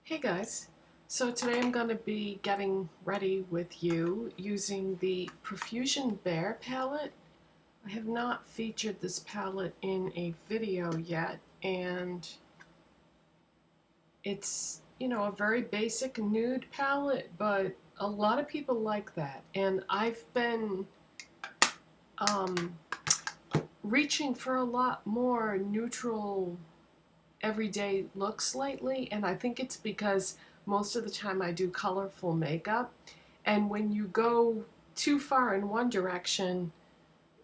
Hey guys, so today I'm going to be getting ready with you using the Profusion Bear palette. I have not featured this palette in a video yet, and it's, a very basic nude palette, but a lot of people like that. And I've been reaching for a lot more neutral everyday looks lately, and I think it's because most of the time I do colorful makeup, and when you go too far in one direction,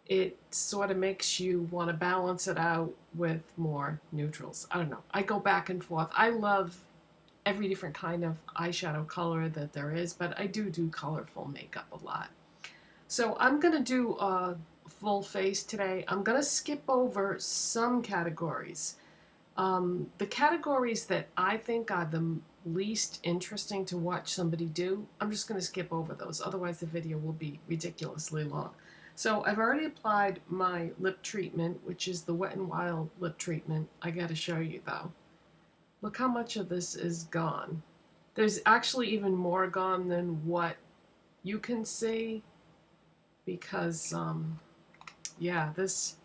it sort of makes you want to balance it out with more neutrals. I don't know. I go back and forth. I love every different kind of eyeshadow color that there is, but I do colorful makeup a lot. So I'm going to do a full face today. I'm going to skip over some categories. The categories that I think are the least interesting to watch somebody do, I'm just going to skip over those. Otherwise the video will be ridiculously long. So I've already applied my lip treatment, which is the Wet n Wild lip treatment. I got to show you though. Look how much of this is gone. There's actually even more gone than what you can see because, yeah, this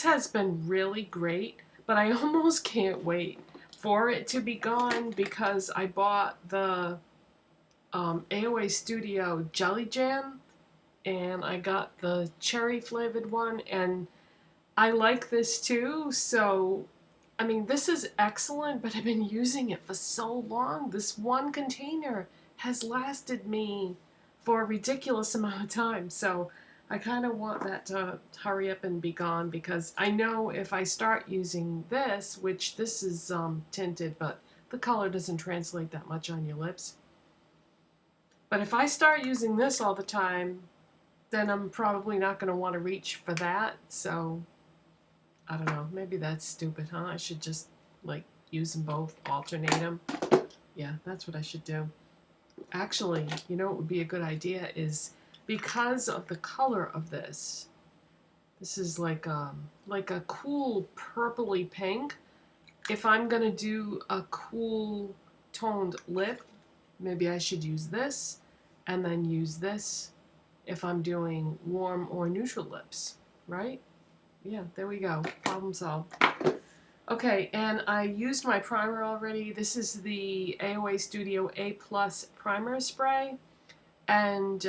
has been really great. But I almost can't wait for it to be gone because I bought the AOA Studio Jelly Jam, and I got the cherry flavored one, and I like this too. So, I mean, this is excellent, but I've been using it for so long. This one container has lasted me for a ridiculous amount of time. So I kind of want that to hurry up and be gone because I know if I start using this, which this is tinted, but the color doesn't translate that much on your lips. But if I start using this all the time, then I'm probably not going to want to reach for that. So I don't know. Maybe that's stupid, huh? I should just like use them both, alternate them. Yeah, that's what I should do. Actually, you know what would be a good idea is, because of the color of this is like a cool purpley pink. If I'm gonna do a cool toned lip, maybe I should use this and then use this if I'm doing warm or neutral lips, right? Yeah, there we go. Problem solved. Okay, and I used my primer already. This is the AOA Studio A Primer Spray, and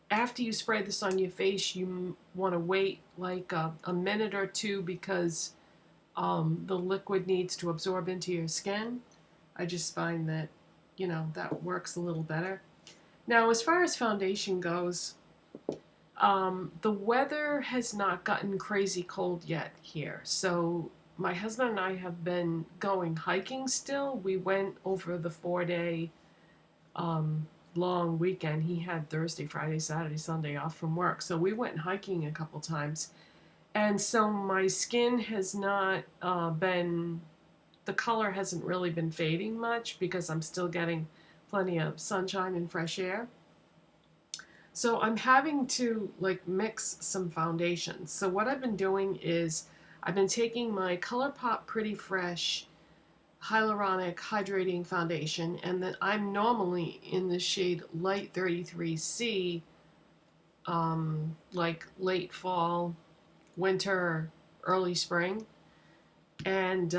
after you spray this on your face, you want to wait like a minute or two because the liquid needs to absorb into your skin. I just find that, that works a little better. Now, as far as foundation goes, the weather has not gotten crazy cold yet here. So my husband and I have been going hiking still. We went over the 4-day long weekend. He had Thursday, Friday, Saturday, Sunday off from work. So we went hiking a couple times. And so my skin has not the color hasn't really been fading much because I'm still getting plenty of sunshine and fresh air. So I'm having to like mix some foundations. So what I've been doing is I've been taking my ColourPop Pretty Fresh Hyaluronic Hydrating Foundation, and then I'm normally in the shade Light 33C, like late fall, winter, early spring. And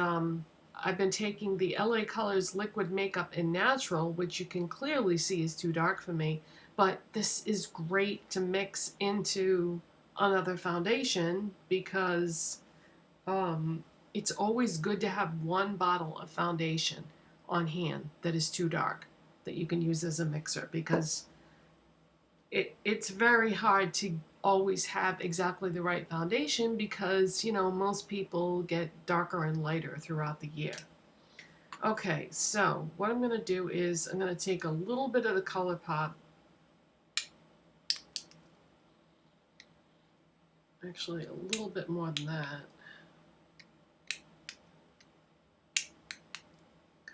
I've been taking the LA Colors Liquid Makeup in Natural, which you can clearly see is too dark for me, but this is great to mix into another foundation because it's always good to have one bottle of foundation on hand that is too dark that you can use as a mixer, because it's very hard to always have exactly the right foundation because, most people get darker and lighter throughout the year. Okay, so what I'm going to do is I'm going to take a little bit of the ColourPop. Actually, a little bit more than that.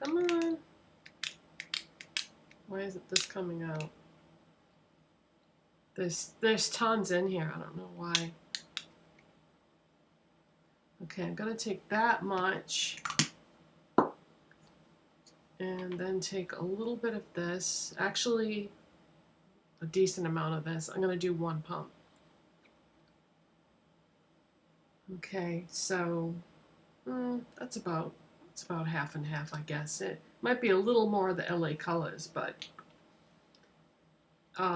Come on. Why isn't this coming out? There's tons in here. I don't know why. Okay, I'm going to take that much And then take a little bit of this, actually a decent amount of this. I'm going to do one pump. Okay, so it's about half and half, I guess. It might be a little more of the LA colors, but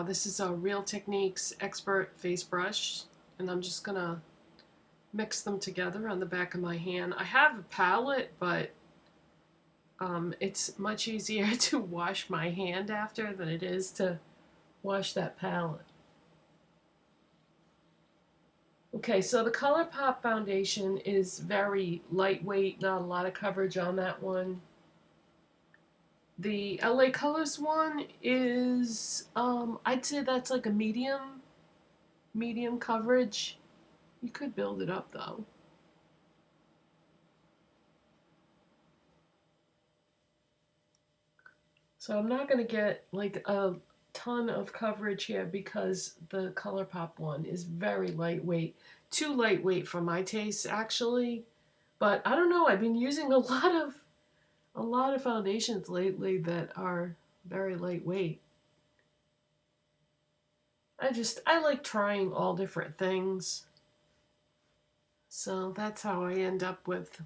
this is a Real Techniques Expert Face Brush, and I'm just going to mix them together on the back of my hand. I have a palette, but it's much easier to wash my hand after than it is to wash that palette. Okay, so the ColourPop foundation is very lightweight, not a lot of coverage on that one. The LA Colors one is, I'd say that's like a medium coverage. You could build it up though. So I'm not going to get like a ton of coverage here because the ColourPop one is very lightweight. Too lightweight for my taste, actually. But I don't know, I've been using a lot of foundations lately that are very lightweight. I like trying all different things. So that's how I end up with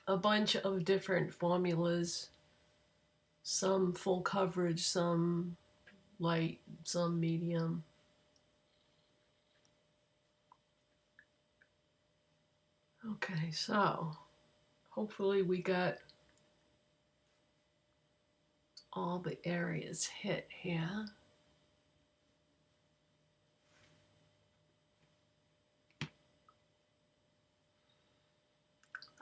a bunch of different formulas. Some full coverage, some light, some medium. Okay, so hopefully we got all the areas hit here.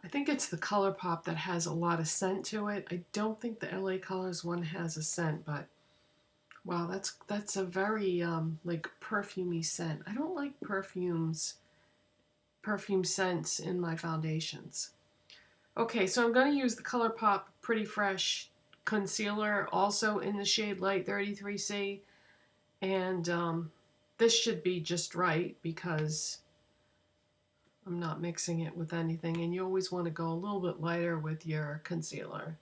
I think it's the ColourPop that has a lot of scent to it. I don't think the LA Colors one has a scent, but wow, that's a very like perfumey scent. I don't like perfume scents in my foundations. Okay, so I'm going to use the ColourPop Pretty Fresh concealer, also in the shade Light 33C, and this should be just right because I'm not mixing it with anything, and you always want to go a little bit lighter with your concealer.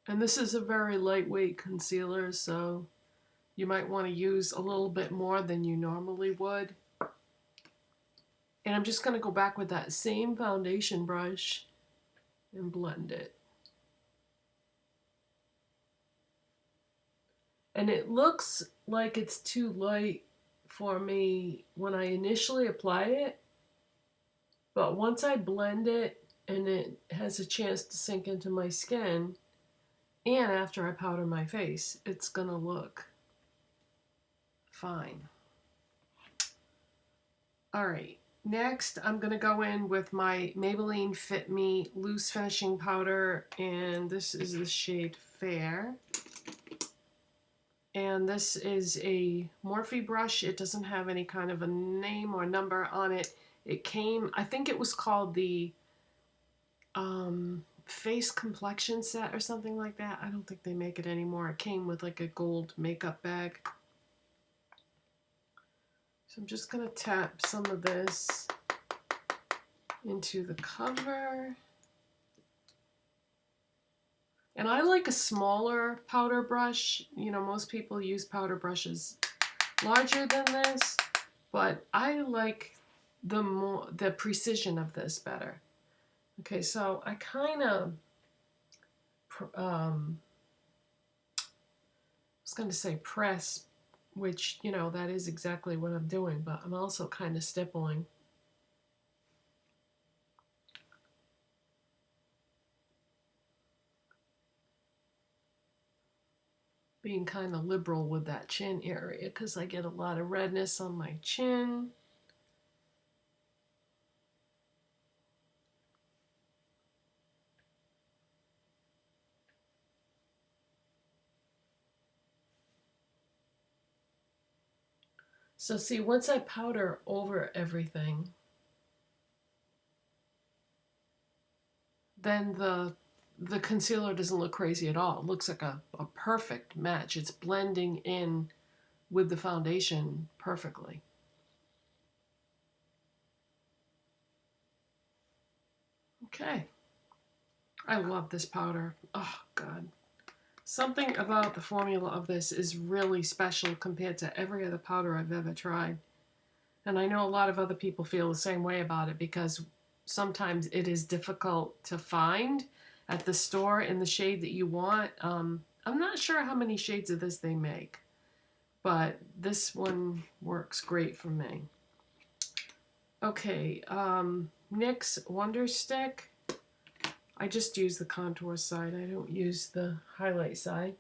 And this is a very lightweight concealer, so you might want to use a little bit more than you normally would. And I'm just going to go back with that same foundation brush and blend it. And it looks like it's too light for me when I initially apply it, but once I blend it and it has a chance to sink into my skin, and after I powder my face, it's gonna look fine. All right, next I'm gonna go in with my Maybelline Fit Me Loose Finishing Powder, and this is the shade Fair. And this is a Morphe brush. It doesn't have any kind of a name or number on it. It came, I think it was called the Face Complexion Set or something like that. I don't think they make it anymore. It came with like a gold makeup bag. So I'm just going to tap some of this into the cover. And I like a smaller powder brush. You know, most people use powder brushes larger than this, but I like the precision of this better. Okay, so I kind of I was going to say press, which, you know, that is exactly what I'm doing, but I'm also kind of stippling. Being kind of liberal with that chin area because I get a lot of redness on my chin. So see, once I powder over everything, then the concealer doesn't look crazy at all. It looks like a perfect match. It's blending in with the foundation perfectly. Okay. I love this powder. Oh, God. Something about the formula of this is really special compared to every other powder I've ever tried. And I know a lot of other people feel the same way about it because sometimes it is difficult to find at the store in the shade that you want. I'm not sure how many shades of this they make, but this one works great for me. Okay, NYX Wonder Stick. I just use the contour side. I don't use the highlight side.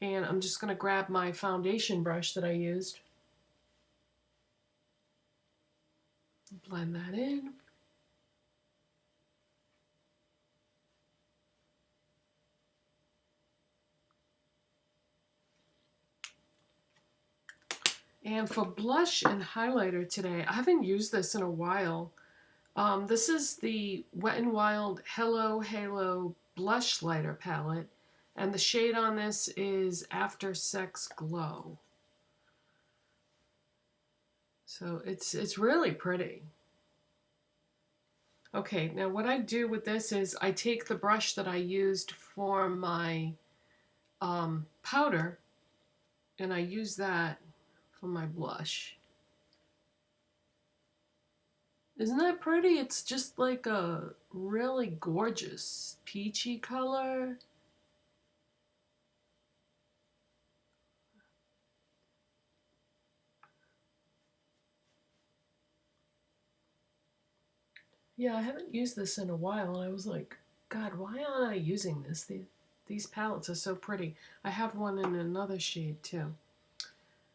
And I'm just going to grab my foundation brush that I used. Blend that in. And for blush and highlighter today, I haven't used this in a while. This is the Wet n Wild Hello Halo Blushlighter palette. And the shade on this is After Sex Glow. So it's really pretty. Okay, now what I do with this is I take the brush that I used for my powder, and I use that for my blush. Isn't that pretty? It's just like a really gorgeous peachy color. Yeah, I haven't used this in a while, and I was like, God, why aren't I using this? These palettes are so pretty. I have one in another shade too.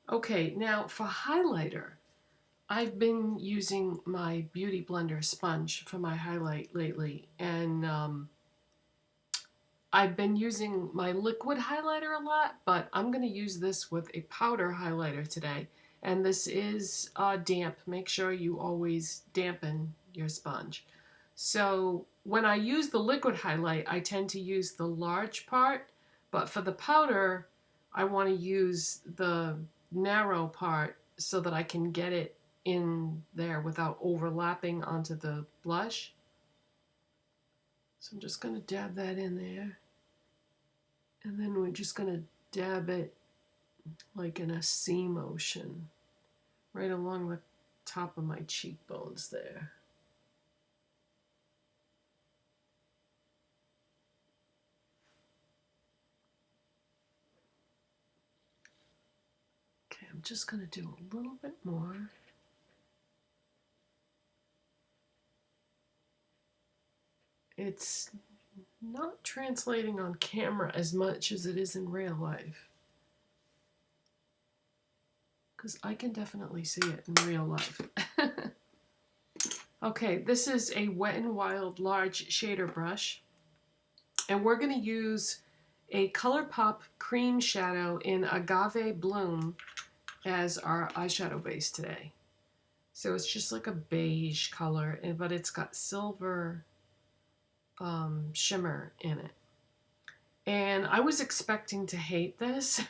Okay, now for highlighter, I've been using my Beauty Blender sponge for my highlight lately, and I've been using my liquid highlighter a lot, but I'm going to use this with a powder highlighter today. And this is damp. Make sure you always dampen your sponge. So when I use the liquid highlight, I tend to use the large part, but for the powder, I want to use the narrow part so that I can get it in there without overlapping onto the blush. So I'm just going to dab that in there. And then we're just going to dab it like in a C motion right along the top of my cheekbones there. Okay, I'm just going to do a little bit more. It's not translating on camera as much as it is in real life, because I can definitely see it in real life. Okay, this is a Wet n Wild large shader brush, and we're going to use a ColourPop cream shadow in Agave Bloom as our eyeshadow base today. So it's just like a beige color, but it's got silver shimmer in it. And I was expecting to hate this,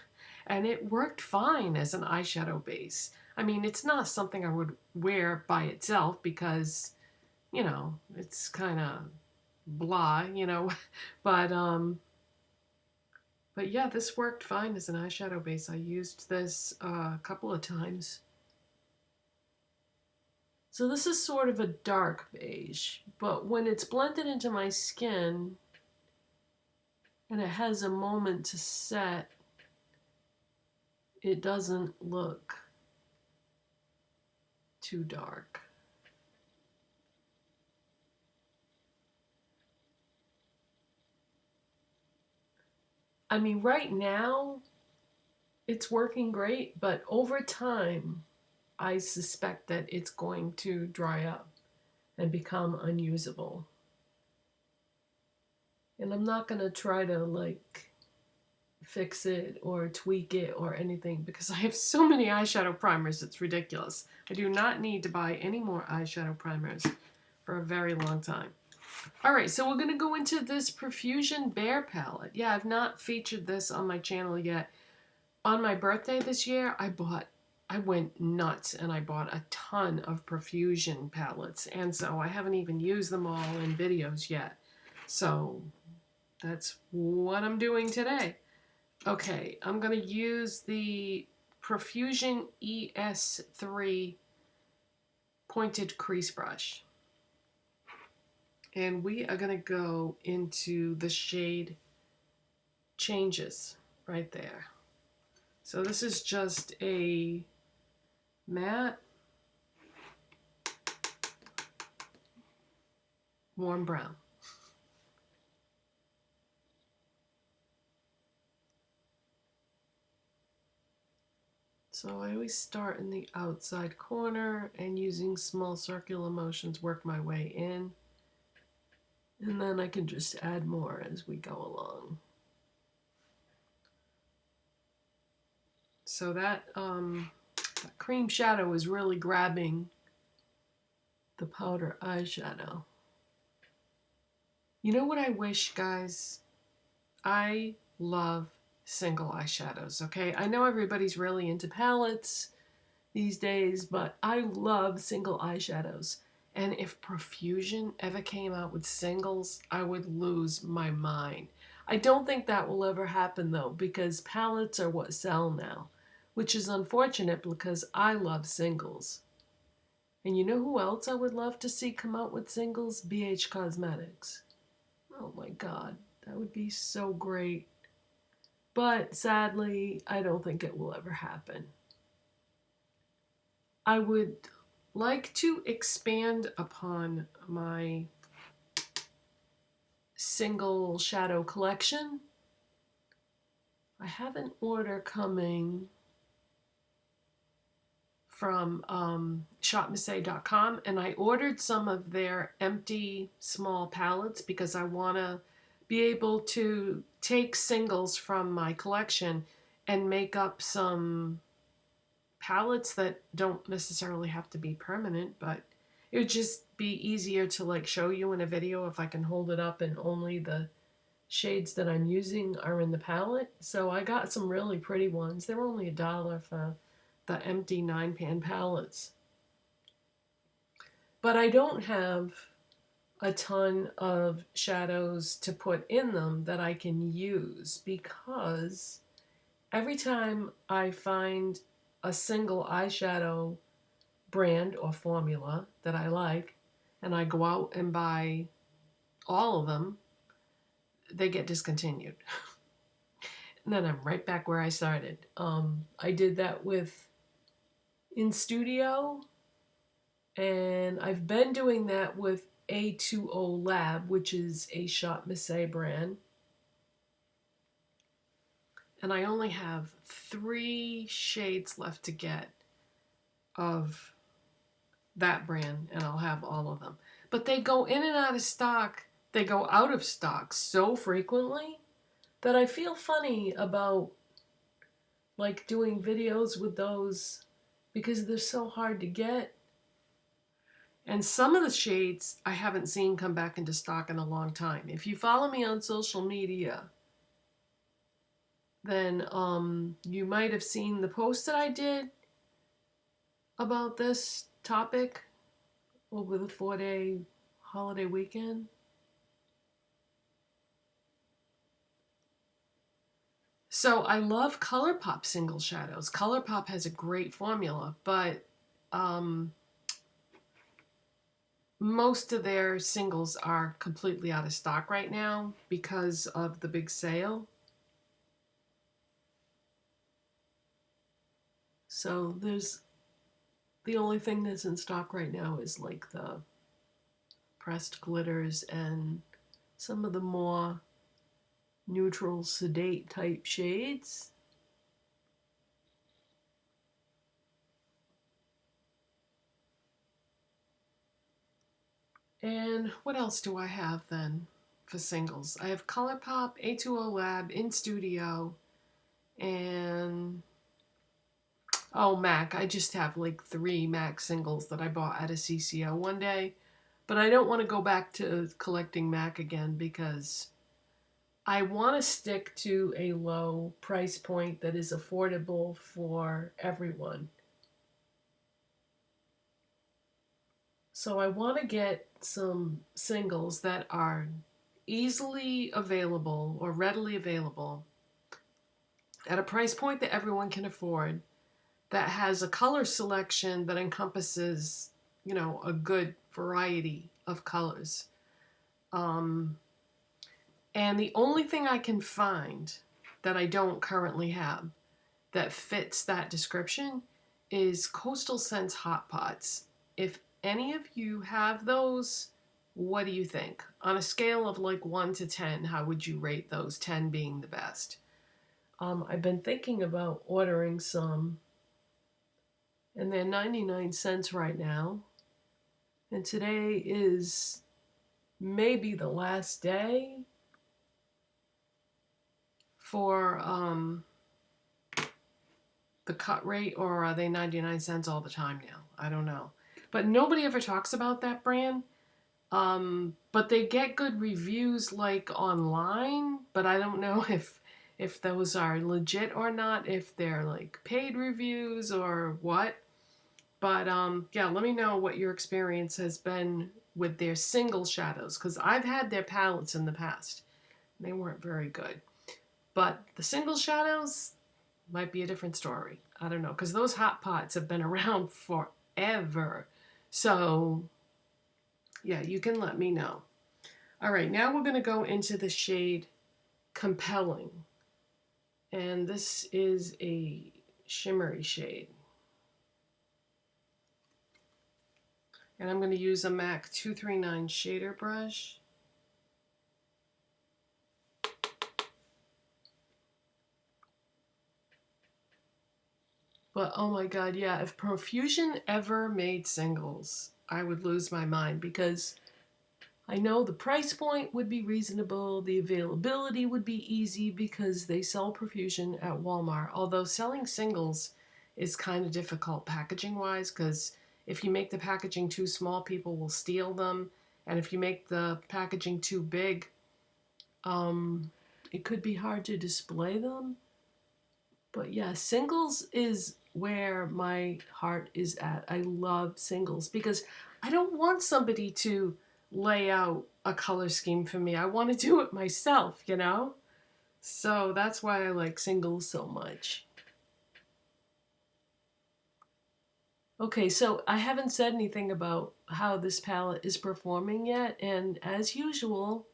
and it worked fine as an eyeshadow base. I mean, it's not something I would wear by itself because, you know, it's kind of blah, you know, but yeah, this worked fine as an eyeshadow base. I used this a couple of times. So this is sort of a dark beige, but when it's blended into my skin and it has a moment to set, it doesn't look too dark. I mean, right now, it's working great, but over time, I suspect that it's going to dry up and become unusable. And I'm not going to try to, like, fix it or tweak it or anything because I have so many eyeshadow primers, it's ridiculous. I do not need to buy any more eyeshadow primers. for a very long time. Alright, so we're going to go into this Profusion Bear palette. Yeah, I've not featured this on my channel yet. On my birthday this year, I went nuts and I bought a ton of Profusion palettes. And so I haven't even used them all in videos yet. So that's what I'm doing today. Okay, I'm going to use the Profusion ES3 pointed crease brush. And we are going to go into the shade Changes right there. So this is just a matte warm brown. So I always start in the outside corner and using small circular motions work my way in. And then I can just add more as we go along. So that cream shadow is really grabbing the powder eyeshadow. You know what I wish, guys? I love single eyeshadows, okay? I know everybody's really into palettes these days, but I love single eyeshadows. And if Profusion ever came out with singles, I would lose my mind. I don't think that will ever happen though, because palettes are what sell now, which is unfortunate because I love singles. And you know who else I would love to see come out with singles? BH Cosmetics. Oh my God, that would be so great. But sadly, I don't think it will ever happen. I would like to expand upon my single shadow collection. I have an order coming from shopmissy.com, and I ordered some of their empty small palettes because I want to be able to take singles from my collection and make up some palettes that don't necessarily have to be permanent, but it would just be easier to like show you in a video if I can hold it up and only the shades that I'm using are in the palette. So I got some really pretty ones. They're only $1 for the empty 9-pan palettes. But I don't have a ton of shadows to put in them that I can use because every time I find a single eyeshadow brand or formula that I like and I go out and buy all of them, they get discontinued. And then I'm right back where I started. I did that with In Studio, and I've been doing that with A2O Lab, which is a Shop Missy brand. And I only have 3 shades left to get of that brand, and I'll have all of them. But they go in and out of stock. They go out of stock so frequently that I feel funny about like doing videos with those because they're so hard to get. And some of the shades I haven't seen come back into stock in a long time. If you follow me on social media, then you might have seen the post that I did about this topic over the 4-day holiday weekend. So I love ColourPop single shadows. ColourPop has a great formula, but most of their singles are completely out of stock right now because of the big sale. So there's the only thing that's in stock right now is like the pressed glitters and some of the more neutral sedate type shades. And what else do I have then for singles? I have ColourPop, A2O Lab, In Studio, and oh, MAC. I just have like 3 MAC singles that I bought at a CCO one day. But I don't want to go back to collecting MAC again because I want to stick to a low price point that is affordable for everyone. So I want to get some singles that are easily available or readily available at a price point that everyone can afford, that has a color selection that encompasses, you know, a good variety of colors. And the only thing I can find that I don't currently have that fits that description is Coastal Scents Hot Pots. If any of you have those, what do you think? On a scale of like 1 to 10, how would you rate those, 10 being the best? I've been thinking about ordering some, and they're 99 cents right now. And today is maybe the last day for the cut rate, or are they 99 cents all the time now? I don't know. But nobody ever talks about that brand. But they get good reviews like online, but I don't know if those are legit or not, if they're like paid reviews or what. But yeah, let me know what your experience has been with their single shadows, because I've had their palettes in the past. They weren't very good. But the single shadows might be a different story. I don't know, because those hot pots have been around forever. So yeah, you can let me know. All right, now we're going to go into the shade Compelling. And this is a shimmery shade. And I'm going to use a MAC 239 shader brush. But oh my god, yeah, if Profusion ever made singles, I would lose my mind, because I know the price point would be reasonable, the availability would be easy because they sell Profusion at Walmart, although selling singles is kind of difficult packaging-wise, because if you make the packaging too small, people will steal them, and if you make the packaging too big, it could be hard to display them. But yeah, singles is where my heart is at. I love singles because I don't want somebody to lay out a color scheme for me. I want to do it myself, you know? So that's why I like singles so much. Okay, so I haven't said anything about how this palette is performing yet, and as usual,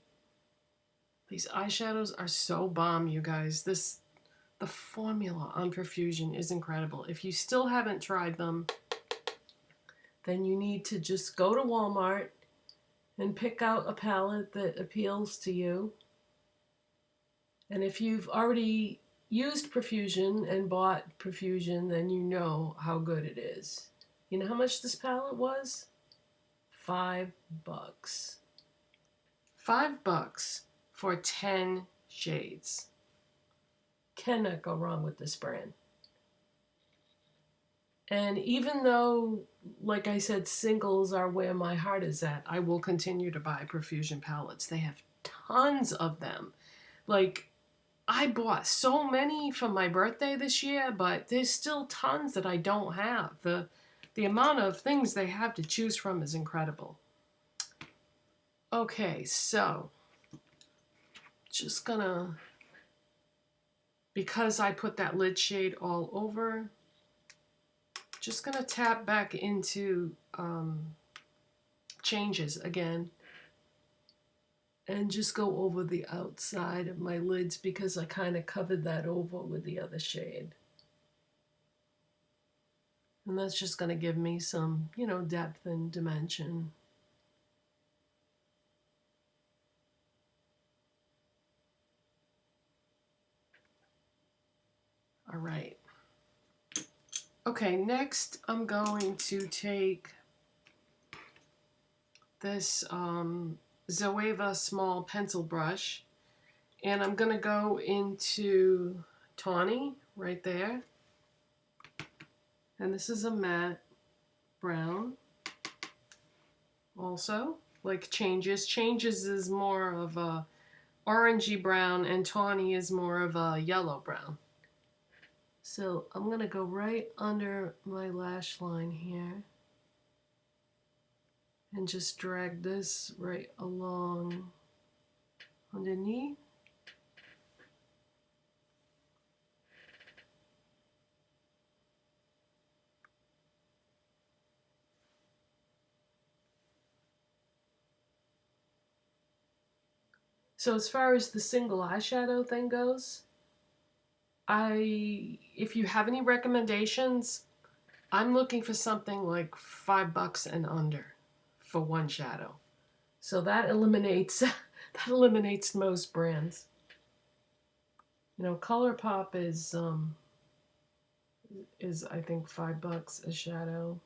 these eyeshadows are so bomb, you guys. The formula on Profusion is incredible. If you still haven't tried them, then you need to just go to Walmart and pick out a palette that appeals to you. And if you've already used Profusion and bought Profusion, then you know how good it is. You know how much this palette was? $5. $5 for 10 shades. Cannot go wrong with this brand. And even though, like I said, singles are where my heart is at, I will continue to buy Profusion palettes. They have tons of them. Like, I bought so many for my birthday this year, but there's still tons that I don't have. The amount of things they have to choose from is incredible. Okay, so just gonna, because I put that lid shade all over, just gonna tap back into Changes again and just go over the outside of my lids because I kind of covered that over with the other shade. And that's just gonna give me some, you know, depth and dimension. All right. Okay, next I'm going to take this Zoeva small pencil brush, and I'm gonna go into Tawny right there. And this is a matte brown also. like Changes. Changes is more of a orangey brown, and Tawny is more of a yellow brown. So I'm going to go right under my lash line here and just drag this right along underneath. So as far as the single eyeshadow thing goes, if you have any recommendations, I'm looking for something like $5 and under for one shadow. So that eliminates that eliminates most brands. You know, ColourPop is I think $5 a shadow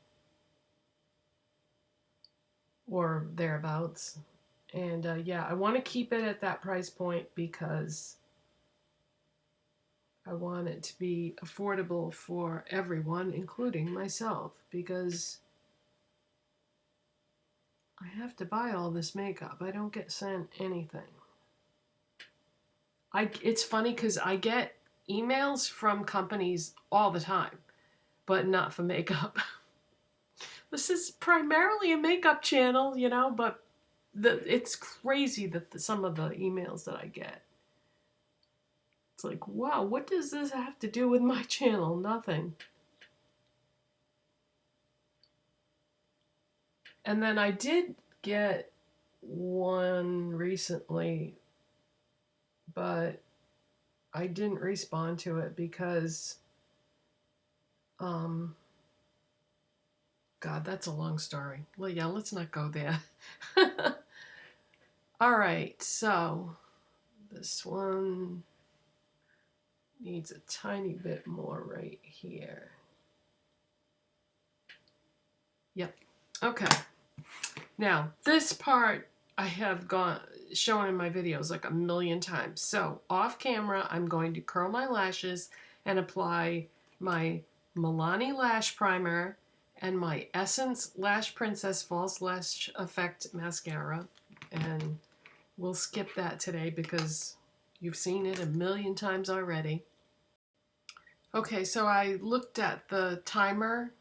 or thereabouts. And yeah, I want to keep it at that price point because I want it to be affordable for everyone, including myself, because I have to buy all this makeup. I don't get sent anything. It's funny because I get emails from companies all the time, but not for makeup. This is primarily a makeup channel, you know, but it's crazy that some of the emails that I get. It's like, wow, what does this have to do with my channel? Nothing. And then I did get one recently, but I didn't respond to it because, God, that's a long story. Well, yeah, let's not go there. All right, so this one needs a tiny bit more right here. Yep. Okay. Now, this part I have shown in my videos like a million times. So, off camera, I'm going to curl my lashes and apply my Milani Lash Primer and my Essence Lash Princess False Lash Effect Mascara. And we'll skip that today because you've seen it a million times already. Okay, so I looked at the timer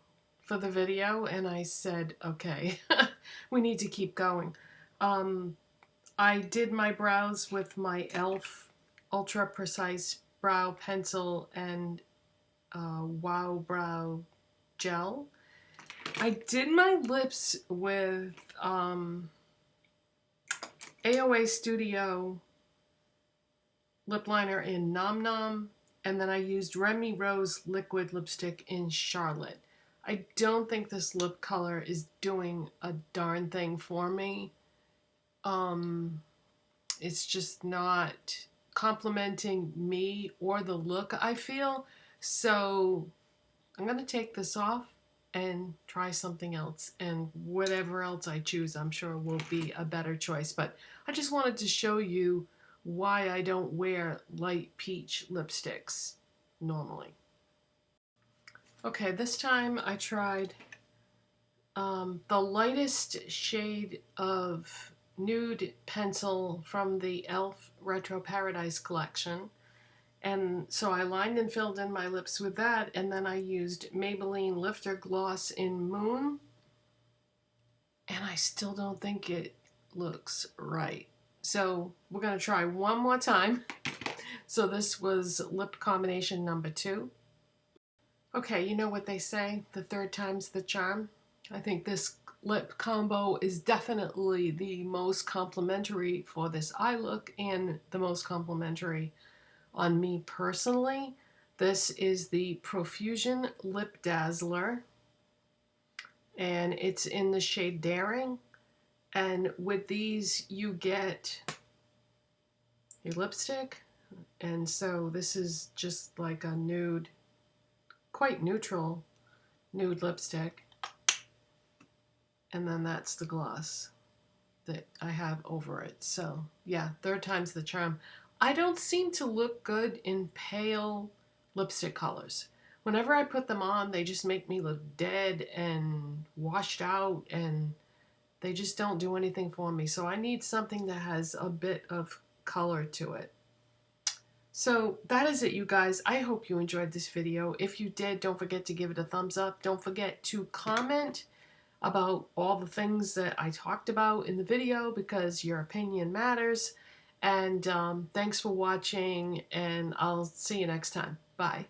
for the video and I said, okay, we need to keep going. I did my brows with my e.l.f. Ultra Precise Brow Pencil and Wow Brow Gel. I did my lips with AOA Studio lip liner in Nom Nom, and then I used Remy Rose liquid lipstick in Charlotte. I don't think this lip color is doing a darn thing for me. It's just not complimenting me or the look I feel. So I'm going to take this off and try something else. And whatever else I choose, I'm sure will be a better choice. But I just wanted to show you why I don't wear light peach lipsticks normally. Okay, this time I tried the lightest shade of nude pencil from the e.l.f. Retro Paradise collection. And so I lined and filled in my lips with that, and then I used Maybelline Lifter Gloss in Moon. And I still don't think it looks right. So we're going to try one more time. So this was lip combination number 2. Okay, you know what they say, the third time's the charm. I think this lip combo is definitely the most complimentary for this eye look and the most complimentary on me personally. This is the Profusion Lip Dazzler, and it's in the shade Daring. And with these, you get a lipstick, and so this is just like a nude, quite neutral nude lipstick. And then that's the gloss that I have over it. So yeah, third time's the charm. I don't seem to look good in pale lipstick colors. Whenever I put them on, they just make me look dead and washed out, and They just don't do anything for me. So I need something that has a bit of color to it. So that is it, you guys. I hope you enjoyed this video. If you did, don't forget to give it a thumbs up. Don't forget to comment about all the things that I talked about in the video, because your opinion matters. And thanks for watching, and I'll see you next time. Bye.